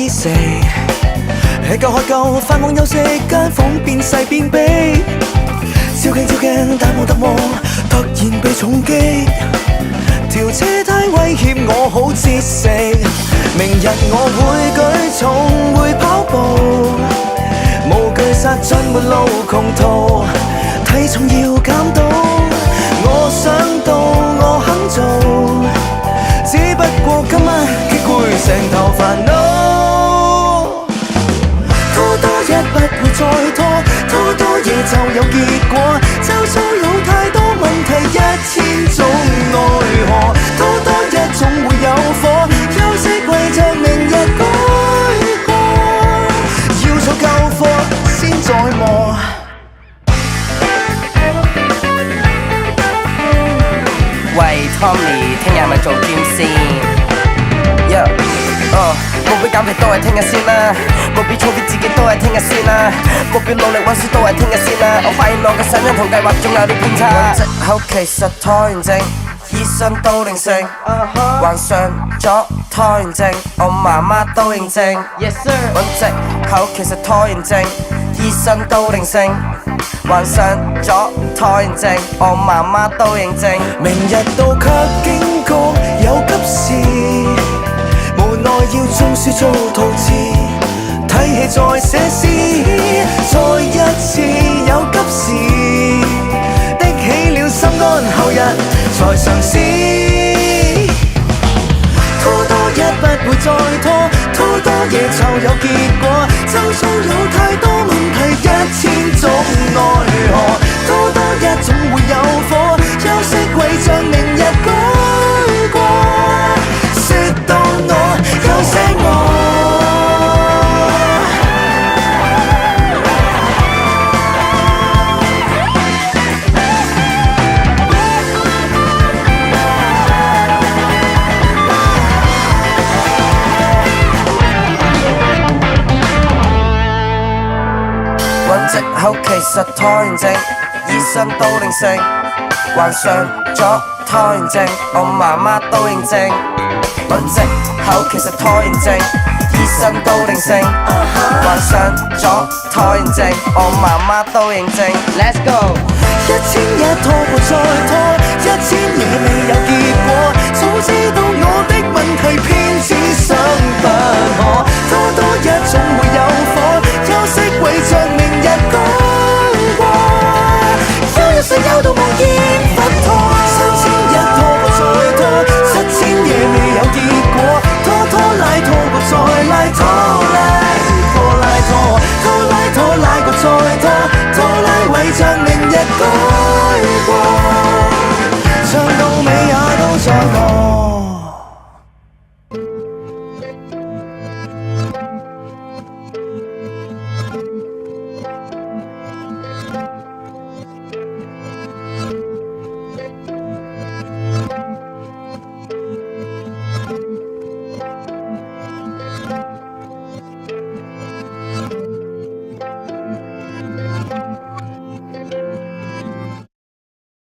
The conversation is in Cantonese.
衣食，吃夠喝夠，繁忙休息間房變細變逼，照鏡但冇特務，突然被重擊，條車胎威脅我好節食，明日我會舉重會跑步，無懼殺盡沒路窮途，體重要減到，我想到我肯做，只不過今晚激攰成頭煩惱，拖多一不會再拖，拖多嘢就有結果，周遭有太多問題1000種奈何，拖多一總會有火，休息為着明日改過，要儲夠貨先再磨。喂 Tommy， 聽日咪做 gym 先 ？Yeah， 目標減肥都係聽日先啦，目標操 fit 自己都係聽日先啦，目標努力溫書都係聽日先啦。我發現我嘅想像同計劃仲有啲偏差，藉口其實拖延症，醫生都定性，患上咗拖延症，我媽媽都認證。Yes sir， 我藉口其實拖延症，醫生都定性。患上咗拖延症，我媽媽都認證。明日到卻驚覺有急事，無奈要中書做陶瓷，睇戲再寫詩，再一次有急事，的起了心肝，後日再嘗試，拖多一不會再拖，拖多嘢就有結果，周遭有太多問題1000種奈何，拖多一總會有火，休息為着明日改過，說到我有些我。揾藉口其實拖延症，醫生都定性。患上咗拖延症，我媽媽都認證。揾藉口其實拖延症，醫生都定性。患上咗拖延症，我媽媽都認證。Let's go！ 1001拖過再拖，1000嘢未有結果，早知道我的問題偏只想不可，拖多一總會有火，休息為着